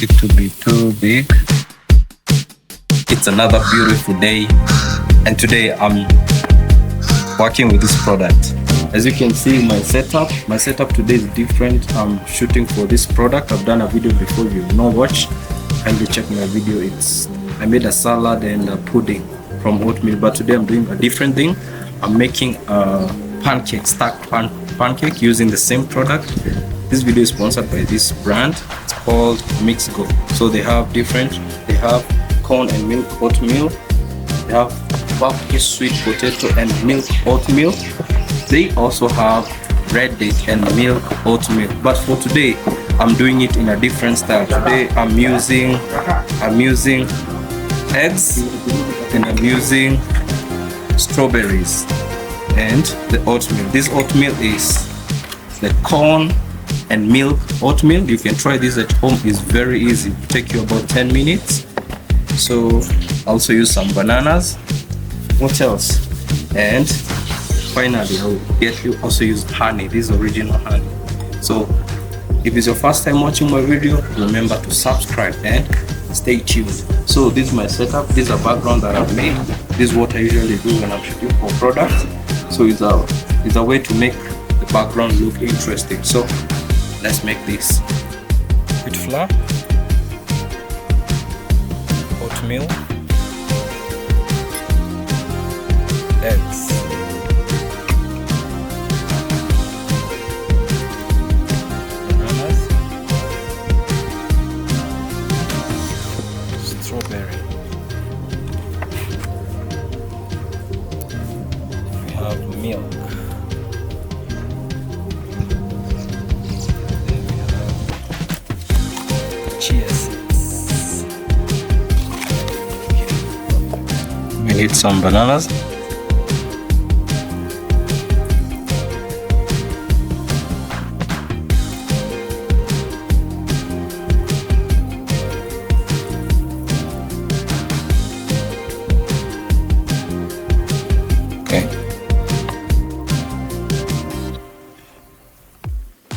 it to be too big. It's another beautiful day, and today I'm working with this product. As you can see, my setup today is different. I'm shooting for this product. I've done a video before. If you've not watched, kindly check my video. I made a salad and a pudding from oatmeal, but today I'm doing a different thing. I'm making a pancake, stacked pancake using the same product. This video is sponsored by this brand. It's called Go. So they have corn and milk oatmeal. They have pumpkin sweet potato and milk oatmeal. They also have red date and milk oatmeal. But for today, I'm doing it in a different style. Today I'm using eggs, and I'm using strawberries and the oatmeal. This oatmeal is the corn and milk oatmeal. You can try this at home. It's very easy. It'll take you about 10 minutes. So also use some bananas. What else? And finally, I'll get you also use honey. This is original honey. So if it's your first time watching my video, remember to subscribe and stay tuned. So this is my setup. This is a background that I've made. This is what I usually do when I'm shooting for products. So it's a way to make the background look interesting. So let's make this. Wheat flour, oatmeal, eggs, bananas, strawberry. We have milk. Then we have chia seeds. We need some bananas.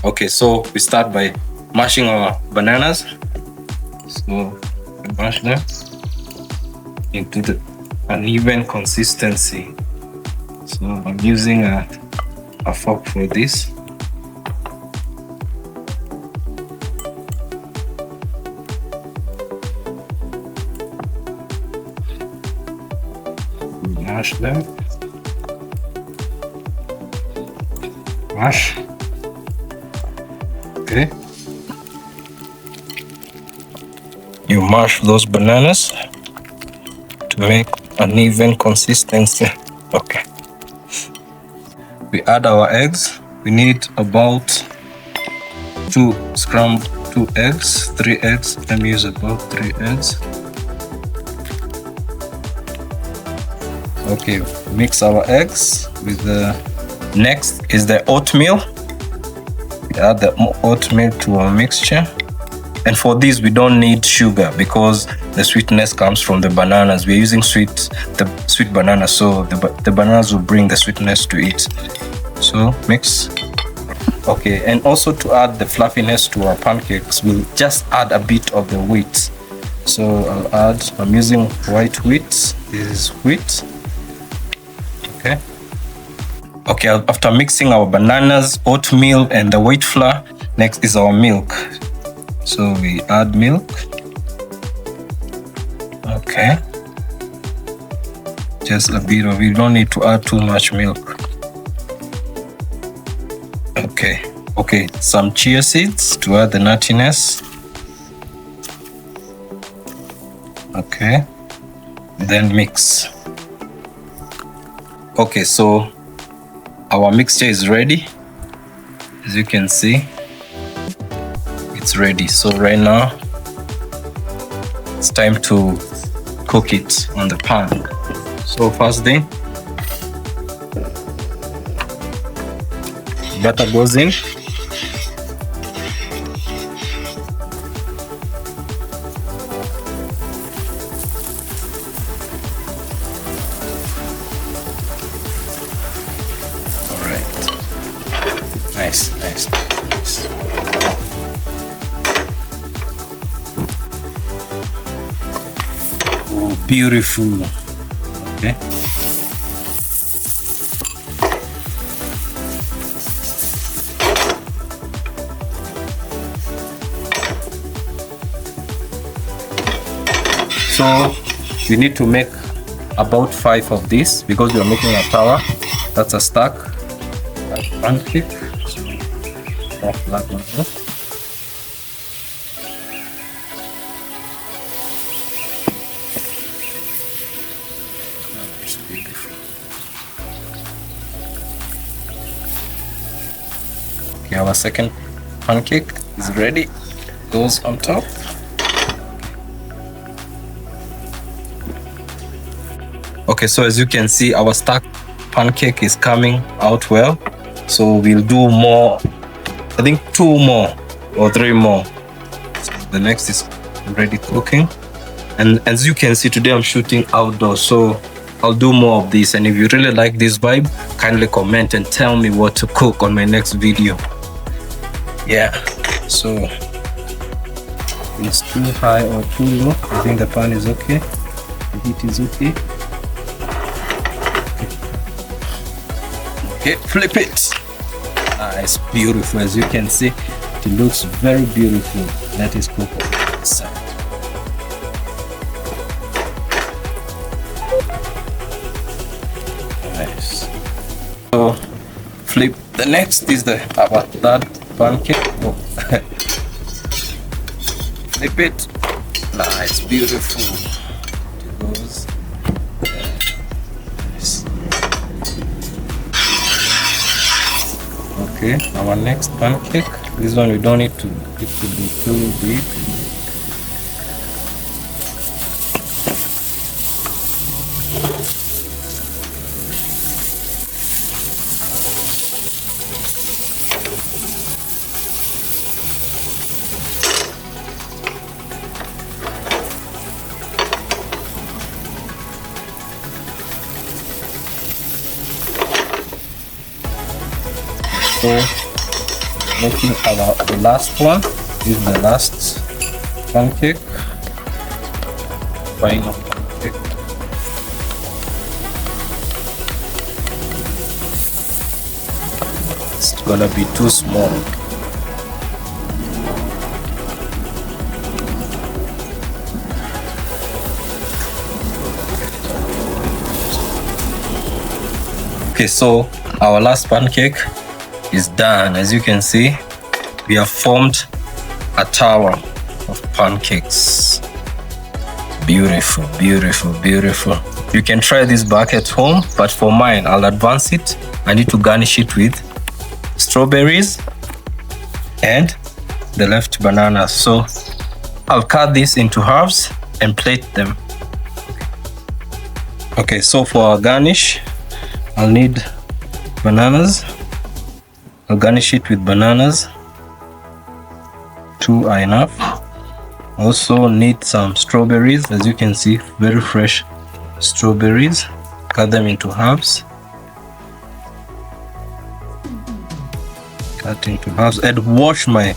Okay, so we start by mashing our bananas. So we mash them into an even consistency. So I'm using a fork for this. Mash them. Mash. Okay. You mash those bananas to make an even consistency. Okay. We add our eggs. We need about 3 eggs. Let me use about 3 eggs. Okay, mix our eggs with the next is the oatmeal. We add the oatmeal to our mixture. And for this, we don't need sugar because the sweetness comes from the bananas. We're using the sweet banana, so the bananas will bring the sweetness to it. So mix. Okay, and also to add the fluffiness to our pancakes, we'll just add a bit of the wheat. So I'm using white wheat. This is wheat. Okay. Okay, after mixing our bananas, oatmeal, and the wheat flour, next is our milk. So we add milk. Okay. Just a bit of it. You don't need to add too much milk. Okay. Okay, some chia seeds to add the nuttiness. Okay. Then mix. Okay, so our mixture is ready. As you can see, it's ready. So right now, it's time to cook it on the pan. So first thing, butter goes in. Nice. beautiful. Okay. So we need to make about 5 of this because we are making a tower. That's a stack. Pancake. Off that one. It's beautiful. Okay, our second pancake is ready. Goes on top. Okay, so as you can see, our stacked pancake is coming out well. So we'll do more, I think 2 more or 3 more. So the next is already cooking. And as you can see, today I'm shooting outdoors, so I'll do more of this. And if you really like this vibe, kindly comment and tell me what to cook on my next video. Yeah, so it's too high or too low. I think the pan is okay. The heat is okay. Okay, flip it. It's beautiful. As you can see, it looks very beautiful. That is cooked on this side. Nice. So flip. The next is our third pancake. Oh. Flip it. Nice, beautiful. It goes. Nice. Okay, our next pancake. This one we don't need to it to be too big. So making the last one is the last pancake. Final pancake. It's gonna be too small. Okay, so our last pancake is done. As you can see, we have formed a tower of pancakes. Beautiful, beautiful, beautiful. You can try this back at home, but for mine, I'll advance it. I need to garnish it with strawberries and the left bananas. So I'll cut this into halves and plate them. Okay, so for our garnish, I'll need bananas. I'll garnish it with bananas. 2 are enough. Also need some strawberries. As you can see, very fresh strawberries. Cut them into halves. Cut into halves and wash my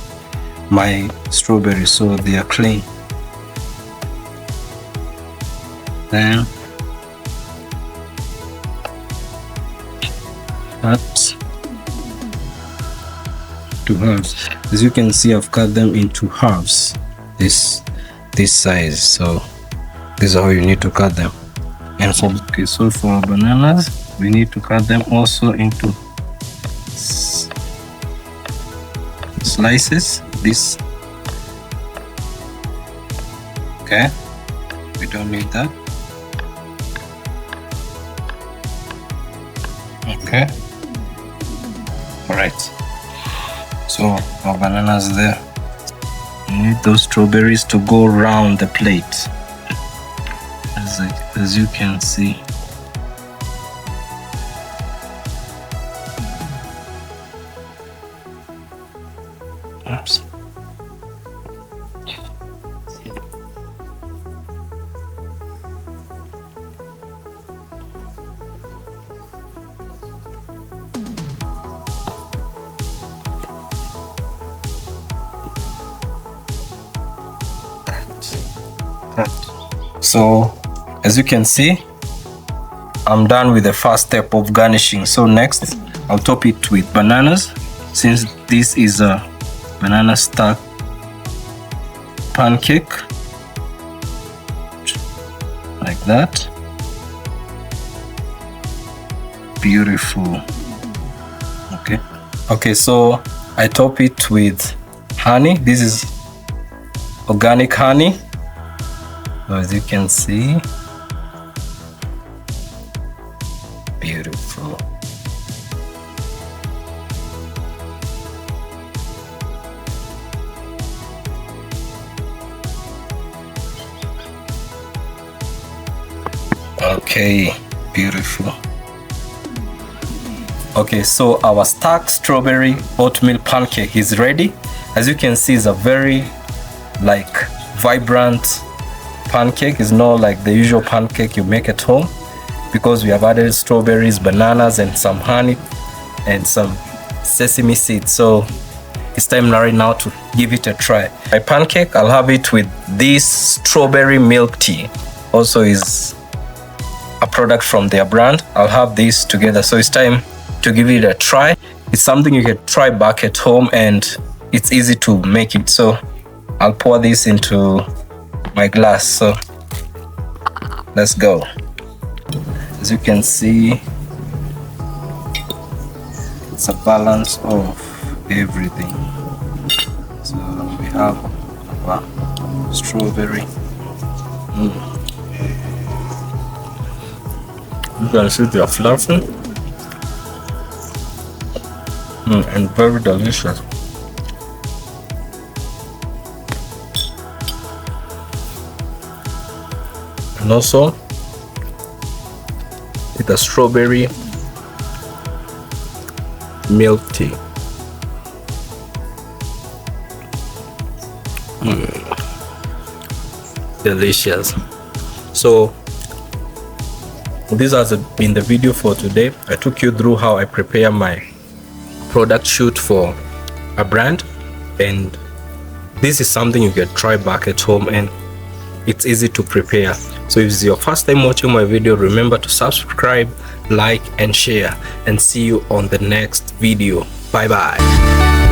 strawberries so they are clean. Then cut to halves. As you can see, I've cut them into halves, this size. So this is how you need to cut them. And so for our bananas, we need to cut them also into slices. This, okay, we don't need that. Okay, all right. So our bananas there. You need those strawberries to go around the plate, as you can see. Oops. So As you can see, I'm done with the first step of garnishing. So next, I'll top it with bananas. Since this is a banana stack pancake, like that. Beautiful. Okay, so I top it with honey. This is organic honey, as you can see. Beautiful. Okay, beautiful. Okay, so our stacked strawberry oatmeal pancake is ready. As you can see, it's a very vibrant pancake. It's not like the usual pancake you make at home, because we have added strawberries, bananas, and some honey and some sesame seeds. So it's time right now to give it a try. My pancake, I'll have it with this strawberry milk tea. Also is a product from their brand. I'll have this together. So it's time to give it a try. It's something you can try back at home, and it's easy to make it. So I'll pour this into my glass. So let's go. As you can see, it's a balance of everything. So we have strawberry. You can see they are fluffy and very delicious. And also with a strawberry milk tea. Delicious. So this has been the video for today. I took you through how I prepare my product shoot for a brand, and this is something you can try back at home, and it's easy to prepare. So if it's your first time watching my video, remember to subscribe, like, and share, and see you on the next video. Bye bye.